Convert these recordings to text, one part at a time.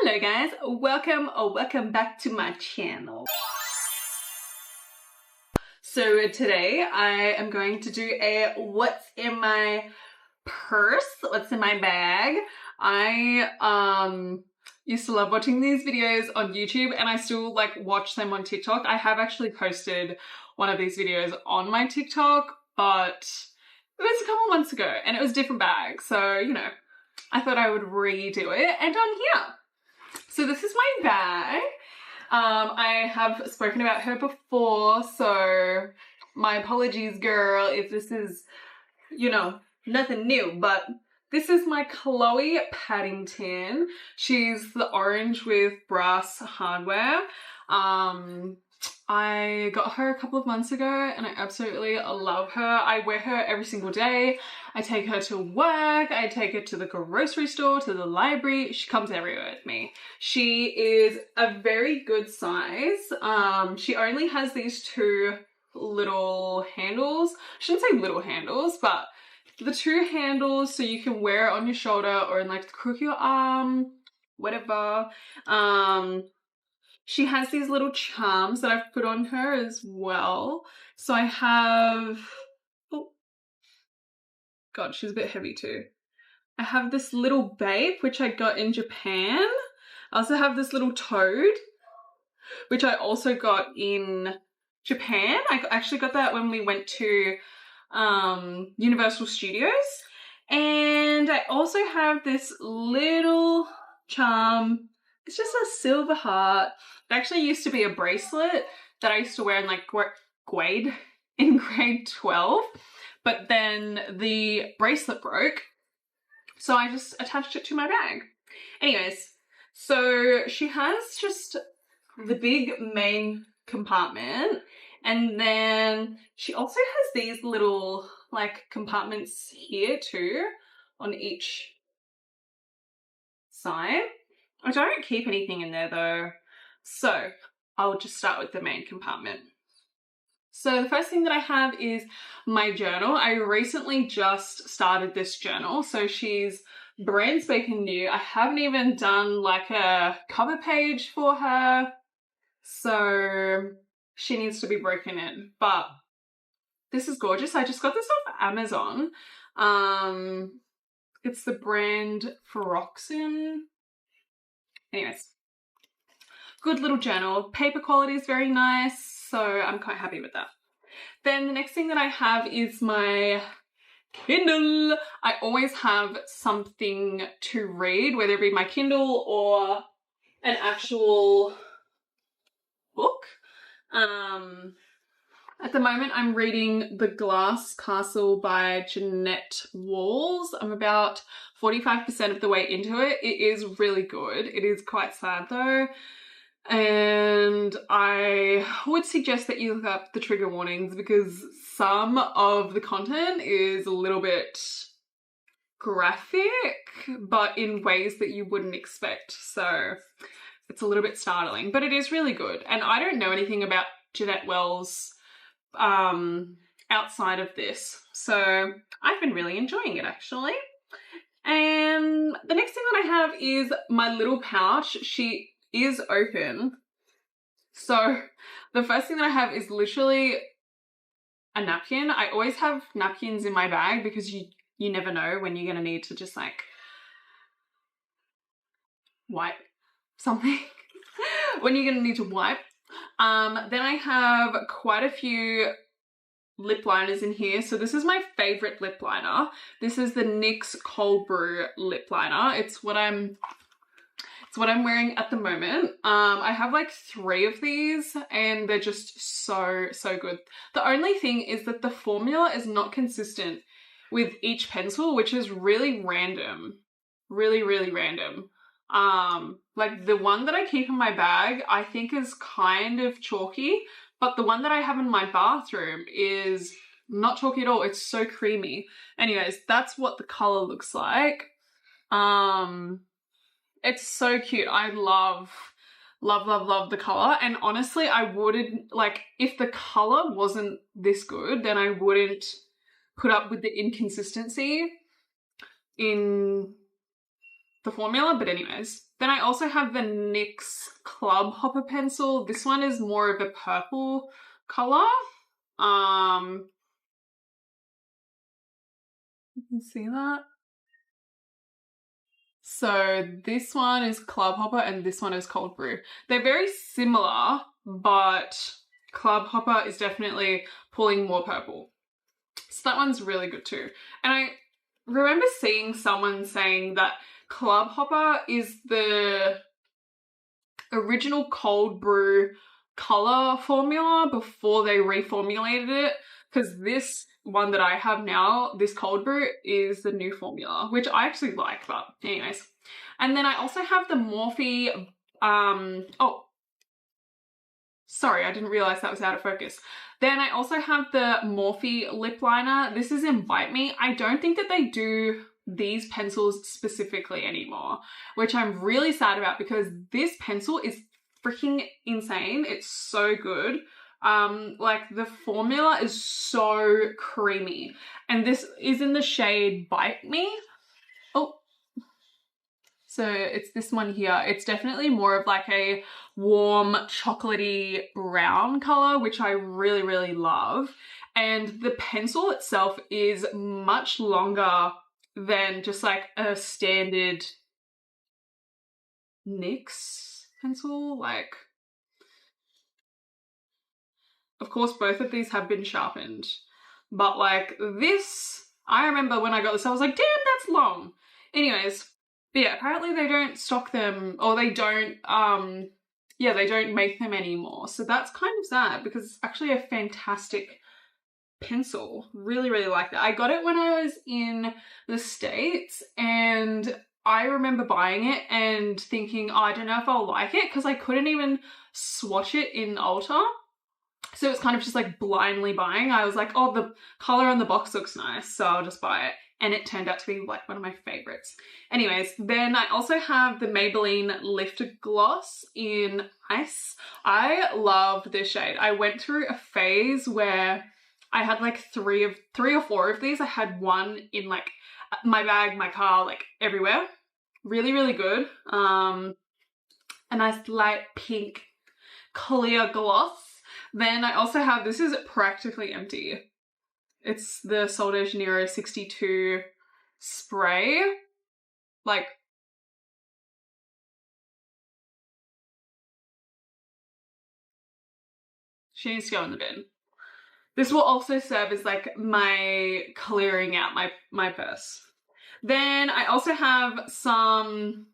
Hello guys, welcome back to my channel. So today I am going to do a what's in my purse, what's in my bag. I used to love watching these videos on YouTube and I still like watch them on TikTok. I have actually posted one of these videos on my TikTok, but it was a couple months ago and it was a different bag. So, you know, I thought I would redo it and on here. So this is my bag. I have spoken about her before, so my apologies, girl, if this is, you know, nothing new, but this is my Chloe Paddington. She's the orange with brass hardware. I got her a couple of months ago and I absolutely love her. I wear her every single day. I take her to work, I take her to the grocery store, to the library. She comes everywhere with me. She is a very good size. She only has these two little handles. I shouldn't say little handles, but the two handles so you can wear it on your shoulder or in like the crook of your arm, whatever. She has these little charms that I've put on her as well. So I have, oh God, she's a bit heavy too. I have this little babe, which I got in Japan. I also have this little toad, which I also got in Japan. I actually got that when we went to Universal Studios. And I also have this little charm. It's just a silver heart. It actually used to be a bracelet that I used to wear in like grade 12, but then the bracelet broke, so I just attached it to my bag. Anyways, so she has just the big main compartment, and then she also has these little like compartments here too on each side. I don't keep anything in there though, so I'll just start with the main compartment. So the first thing that I have is my journal. I recently just started this journal, so she's brand spanking new. I haven't even done like a cover page for her, so she needs to be broken in, but this is gorgeous. I just got this off Amazon. It's the brand Feroxin. Anyways, good little journal. Paper quality is very nice, so I'm quite happy with that. Then the next thing that I have is my Kindle. I always have something to read, whether it be my Kindle or an actual book. At the moment I'm reading The Glass Castle by Jeanette Walls. I'm about 45% of the way into it. It is really good. It is quite sad though. And I would suggest that you look up the trigger warnings because some of the content is a little bit graphic, but in ways that you wouldn't expect. So it's a little bit startling, but it is really good. And I don't know anything about Jeanette Wells outside of this, so I've been really enjoying it actually. And the next thing that I have is my little pouch. She is open, so the first thing that I have is literally a napkin. I always have napkins in my bag because you never know when you're gonna need to just like wipe something when you're gonna need to wipe. Then I have quite a few lip liners in here. So this is my favorite lip liner. This is the NYX Cold Brew lip liner. It's what I'm wearing at the moment. I have like 3 of these and they're just so good. The only thing is that the formula is not consistent with each pencil, which is really random. Really random. Like the one that I keep in my bag, I think is kind of chalky, but the one that I have in my bathroom is not chalky at all. It's so creamy. Anyways, that's what the color looks like. It's so cute. I love the color. And honestly, I wouldn't, like, if the color wasn't this good, then I wouldn't put up with the inconsistency in the formula, but anyways. Then I also have the NYX Club Hopper pencil. This one is more of a purple color. You can see that. So this one is Club Hopper and this one is Cold Brew. They're very similar, but Club Hopper is definitely pulling more purple. So that one's really good too. And I remember seeing someone saying that Club Hopper is the original Cold Brew color formula before they reformulated it, because this one that I have now, this Cold Brew, is the new formula, which I actually like, but anyways. And then I also have the Morphe, oh, sorry, I didn't realize that was out of focus. Then I also have the Morphe lip liner. This is in Bite Me. I don't think that they do these pencils specifically anymore, which I'm really sad about because this pencil is freaking insane. It's so good. Like the formula is so creamy, and this is in the shade Bite Me. Oh, so it's this one here. It's definitely more of like a warm chocolatey brown color, which I really, really love. And the pencil itself is much longer than just like a standard NYX pencil. Like, of course, both of these have been sharpened, but like this, I remember when I got this, I was like, damn, that's long. Anyways, but yeah, apparently they don't stock them, or they don't, yeah, they don't make them anymore. So that's kind of sad because it's actually a fantastic pencil. Really, really like that. I got it when I was in the States, and I remember buying it and thinking, oh, I don't know if I'll like it, because I couldn't even swatch it in Ulta. So it's kind of just like blindly buying. I was like, oh, the color on the box looks nice, so I'll just buy it. And it turned out to be like one of my favorites. Anyways, then I also have the Maybelline Lift Gloss in Ice. I love this shade. I went through a phase where I had like three or four of these. I had one in like my bag, my car, like everywhere. Really, really good. A nice light pink clear gloss. Then I also have, this is practically empty. It's the Sol de Janeiro 62 spray. Like, she needs to go in the bin. This will also serve as like my clearing out my purse. Then I also have some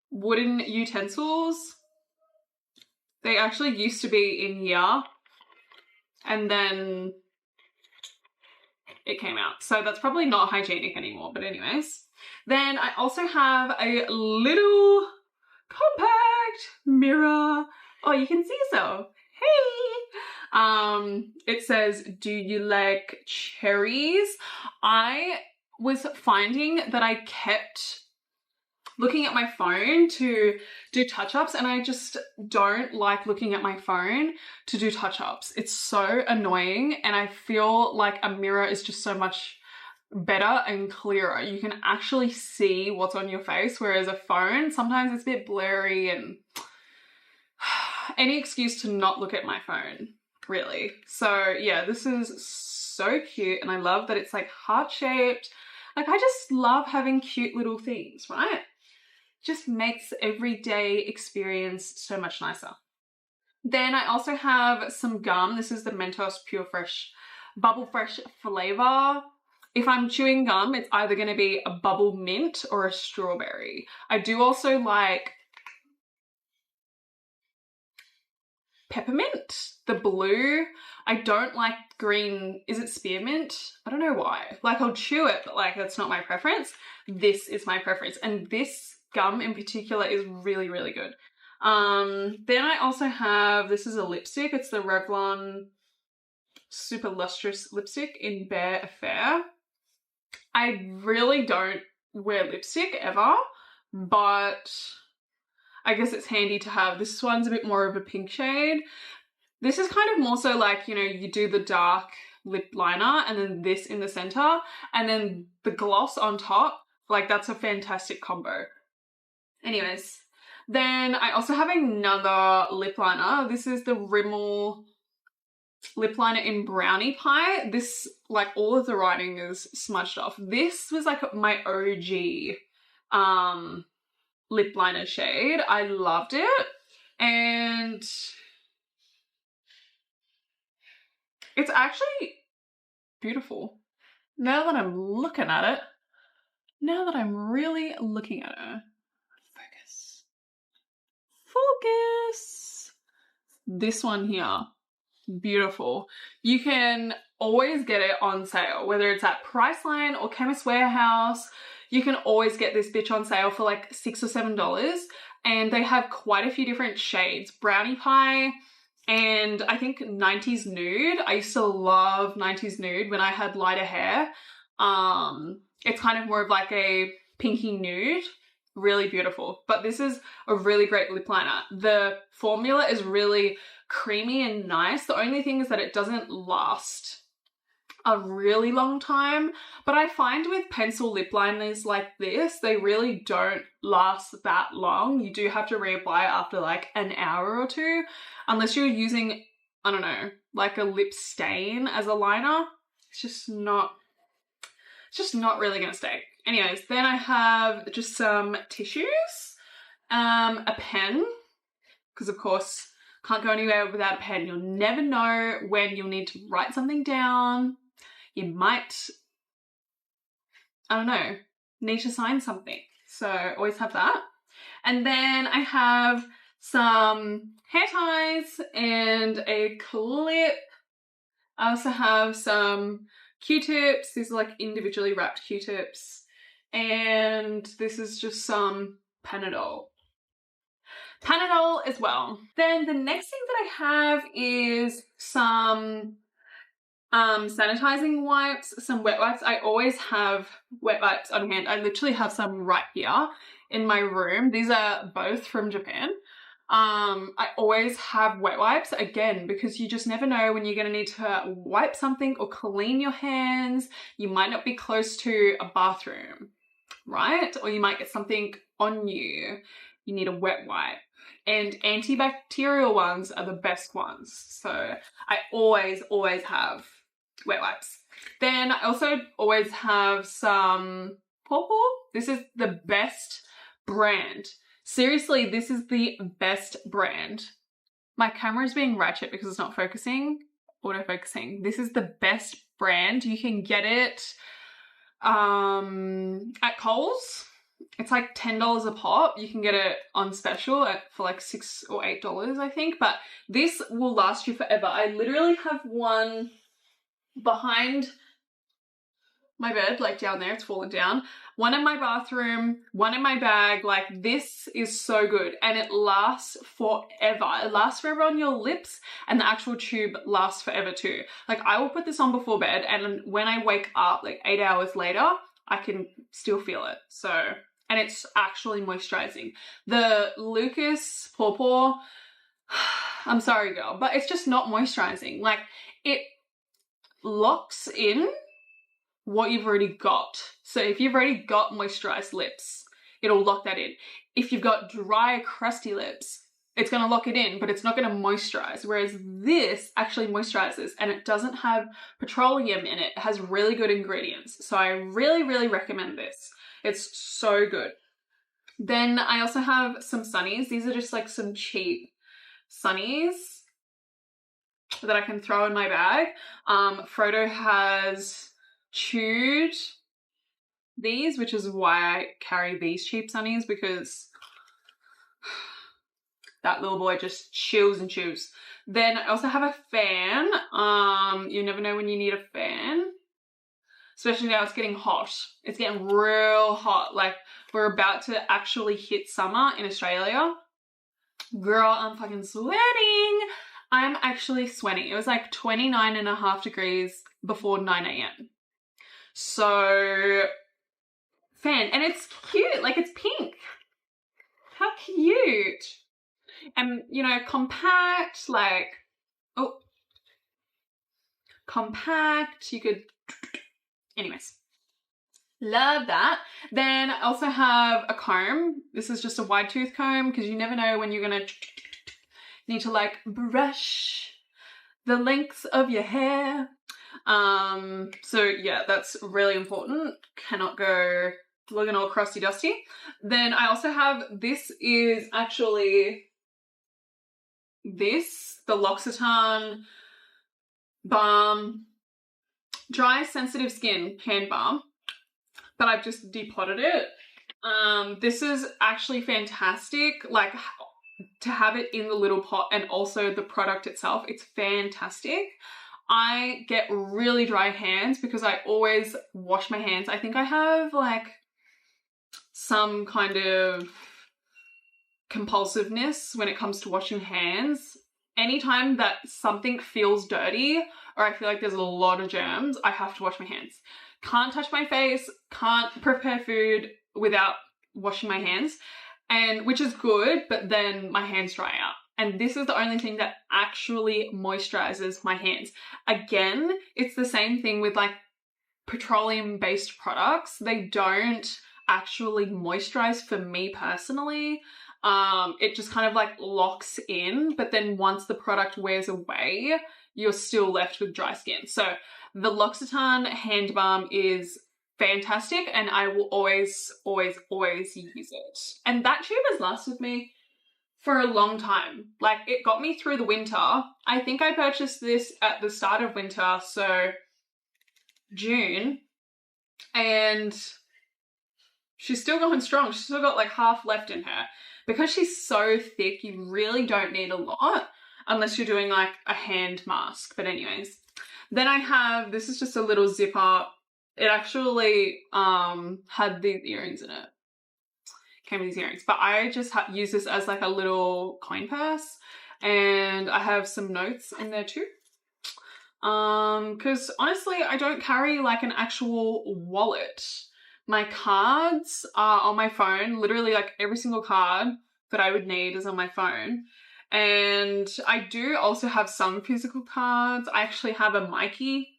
wooden utensils. They actually used to be in here, and then it came out. So that's probably not hygienic anymore, but anyways. Then I also have a little compact mirror. Oh, you can see so. Hey! It says, do you like cherries? I was finding that I kept looking at my phone to do touch-ups, and I just don't like looking at my phone to do touch-ups. It's so annoying, and I feel like a mirror is just so much better and clearer. You can actually see what's on your face, whereas a phone, sometimes it's a bit blurry, and any excuse to not look at my phone, really. So yeah, this is so cute, and I love that it's like heart-shaped. Like, I just love having cute little things, right? Just makes everyday experience so much nicer. Then I also have some gum. This is the Mentos Pure Fresh Bubble Fresh flavor. If I'm chewing gum, it's either going to be a bubble mint or a strawberry. I do also like peppermint, the blue. I don't like green, is it spearmint? I don't know why. Like, I'll chew it, but like, that's not my preference. This is my preference, and this gum in particular is really, really good. Then I also have, this is a lipstick. It's the Revlon Super Lustrous lipstick in Bare Affair. I really don't wear lipstick ever, but I guess it's handy to have. This one's a bit more of a pink shade. This is kind of more so like, you know, you do the dark lip liner and then this in the center and then the gloss on top. Like, that's a fantastic combo. Anyways, then I also have another lip liner. This is the Rimmel lip liner in Brownie Pie. This, like, all of the writing is smudged off. This was like my OG lip liner shade. I loved it, and it's actually beautiful now that I'm looking at it. Now that I'm really looking at it. Focus. This one here, beautiful. You can always get it on sale, whether it's at Priceline or Chemist Warehouse. You can always get this bitch on sale for like $6 or $7, and they have quite a few different shades. Brownie Pie and I think 90s Nude. I used to love 90s Nude when I had lighter hair. It's kind of more of like a pinky nude. Really beautiful. But this is a really great lip liner. The formula is really creamy and nice. The only thing is that it doesn't last a really long time. But I find with pencil lip liners like this, they really don't last that long. You do have to reapply after like an hour or two, unless you're using, I don't know, like a lip stain as a liner. It's just not really gonna stay. Anyways, then I have just some tissues, a pen, because of course can't go anywhere without a pen. You'll never know when you'll need to write something down. You might, I don't know, need to sign something. So always have that. And then I have some hair ties and a clip. I also have some Q-tips. These are like individually wrapped Q-tips. And this is just some Panadol. Panadol as well. Then the next thing that I have is some sanitizing wipes, some wet wipes. I always have wet wipes on hand. I literally have some right here in my room. These are both from Japan. I always have wet wipes, again, because you just never know when you're going to need to wipe something or clean your hands. You might not be close to a bathroom, right? Or you might get something on you. You need a wet wipe. And antibacterial ones are the best ones. So I always have wet wipes. Then I also always have some Pawpaw. This is the best brand. Seriously, this is the best brand. My camera is being ratchet because it's not focusing, autofocusing. This is the best brand. You can get it at Kohl's. It's like $10 a pop. You can get it on special for like $6 or $8, I think. But this will last you forever. I literally have one behind my bed, like down there, it's fallen down. One in my bathroom, one in my bag. Like, this is so good, and it lasts forever. It lasts forever on your lips, and the actual tube lasts forever too. Like, I will put this on before bed, and when I wake up like 8 hours later, I can still feel it. So, and it's actually moisturizing. The Lucas Pawpaw, I'm sorry girl, but it's just not moisturizing. Like, it locks in what you've already got. So if you've already got moisturized lips, it'll lock that in. If you've got dry, crusty lips, it's gonna lock it in, but it's not gonna moisturize. Whereas this actually moisturizes, and it doesn't have petroleum in it. It has really good ingredients. So I really recommend this. It's so good. Then I also have some sunnies. These are just like some cheap sunnies that I can throw in my bag. Frodo has chewed these, which is why I carry these cheap sunnies, because that little boy just chews and chews. Then I also have a fan. You never know when you need a fan, especially now it's getting hot. It's getting real hot. Like, we're about to actually hit summer in Australia. Girl, I'm fucking sweating. I'm actually sweating. It was like 29.5 degrees before 9 a.m. So, fan. And it's cute. Like, it's pink. How cute. And, you know, compact, like, oh, compact. You could, anyways, Love that. Then I also have a comb. This is just a wide tooth comb because you never know when you're gonna need to like brush the lengths of your hair. So yeah, that's really important. Cannot go looking all crusty dusty. Then I also have, this is actually this, the L'Occitane Balm Dry Sensitive Skin Hand Balm, but I've just depotted it. This is actually fantastic, like to have it in the little pot, and also the product itself, it's fantastic. I get really dry hands because I always wash my hands. I think I have like some kind of compulsiveness when it comes to washing hands. Anytime that something feels dirty or I feel like there's a lot of germs, I have to wash my hands. Can't touch my face, can't prepare food without washing my hands, and which is good, but then my hands dry out. And this is the only thing that actually moisturizes my hands. Again, it's the same thing with like petroleum-based products. They don't actually moisturize for me personally. It just kind of like locks in, but then once the product wears away, you're still left with dry skin. So the L'Occitane hand balm is fantastic, and I will always, always, always use it. And that tube has lasted me for a long time. Like, it got me through the winter. I think I purchased this at the start of winter, so June, and she's still going strong. She's still got like half left in her. Because she's so thick, you really don't need a lot unless you're doing like a hand mask. But anyways, then I have, this is just a little zipper. It actually had these earrings in it. Came with these earrings, but I just use this as like a little coin purse, and I have some notes in there too. Because honestly, I don't carry like an actual wallet. My cards are on my phone. Literally, like every single card that I would need is on my phone. And I do also have some physical cards. I actually have a Mikey.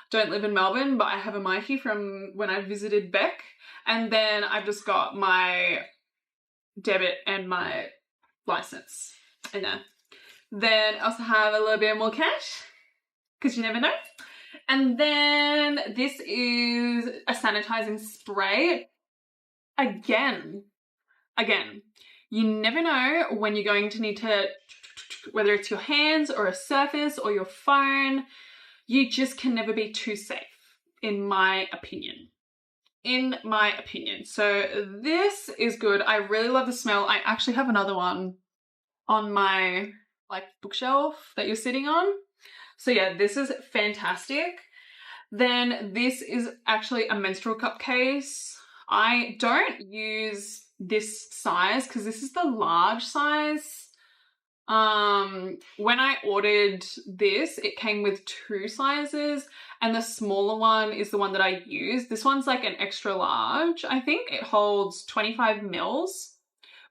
Don't live in Melbourne, but I have a Mikey from when I visited Beck. And then I've just got my debit and my license in there. Then I also have a little bit more cash, because you never know. And then this is a sanitizing spray. Again, you never know when you're going to need to, whether it's your hands or a surface or your phone, you just can never be too safe, in my opinion. So this is good. I really love the smell. I actually have another one on my like bookshelf that you're sitting on. So yeah, this is fantastic. Then this is actually a menstrual cup case. I don't use this size because this is the large size. When I ordered this, it came with 2 sizes, and the smaller one is the one that I use. This one's like an extra large. I think it holds 25 mils,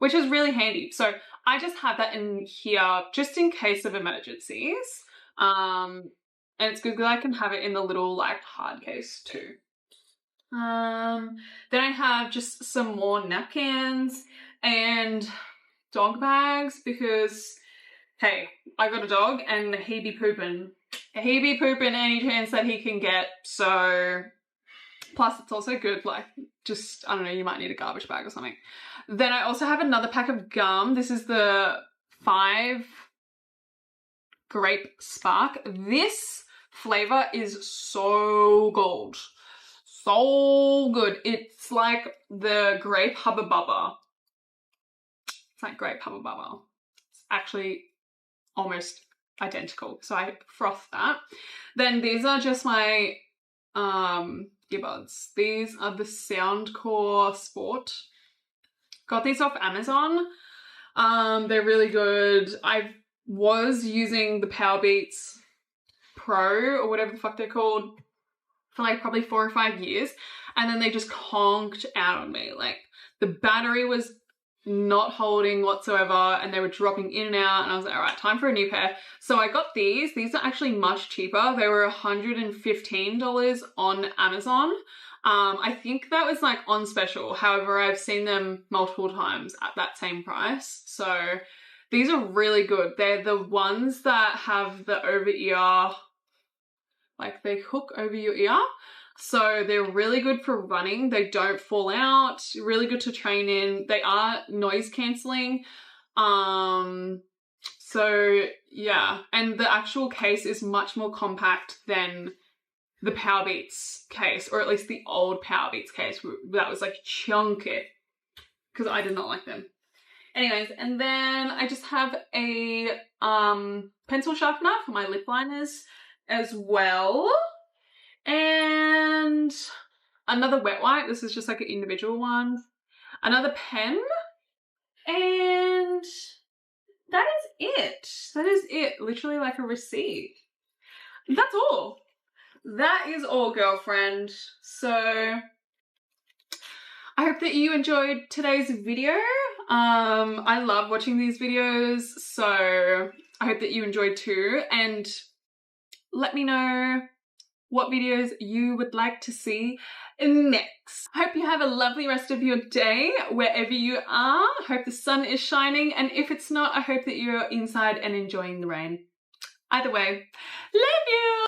which is really handy. So I just have that in here just in case of emergencies. And it's good that I can have it in the little like hard case too. Then I have just some more napkins and dog bags because, hey, I got a dog and he be pooping. He be pooping any chance that he can get. So, plus it's also good, like, just, I don't know, you might need a garbage bag or something. Then I also have another pack of gum. This is the 5 Grape Spark. This flavor is so gold. So good. It's like the grape Hubba Bubba. It's like grape Hubba Bubba. It's actually almost identical. So I froth that. Then these are just my earbuds. These are the Soundcore Sport. Got these off Amazon. They're really good. I was using the Powerbeats Pro or whatever the fuck they're called for like probably 4 or 5 years, and then they just conked out on me. Like the battery was not holding whatsoever and they were dropping in and out, and I was like, all right, time for a new pair. So I got these. These are actually much cheaper. They were $115 on Amazon. I think that was like on special. However, I've seen them multiple times at that same price. So these are really good. They're the ones that have the over ear, like they hook over your ear. So they're really good for running. They don't fall out, really good to train in. They are noise cancelling. So yeah, and the actual case is much more compact than the Powerbeats case, or at least the old Powerbeats case that was like chunky, because I did not like them. Anyways, and then I just have a pencil sharpener for my lip liners as well. And another wet wipe. This is just like an individual one. Another pen. And that is it. That is it. Literally like a receipt. That's all. That is all, girlfriend. So I hope that you enjoyed today's video. I love watching these videos, so I hope that you enjoyed too. And let me know what videos you would like to see next. I hope you have a lovely rest of your day wherever you are. I hope the sun is shining, and if it's not, I hope that you're inside and enjoying the rain. Either way, love you!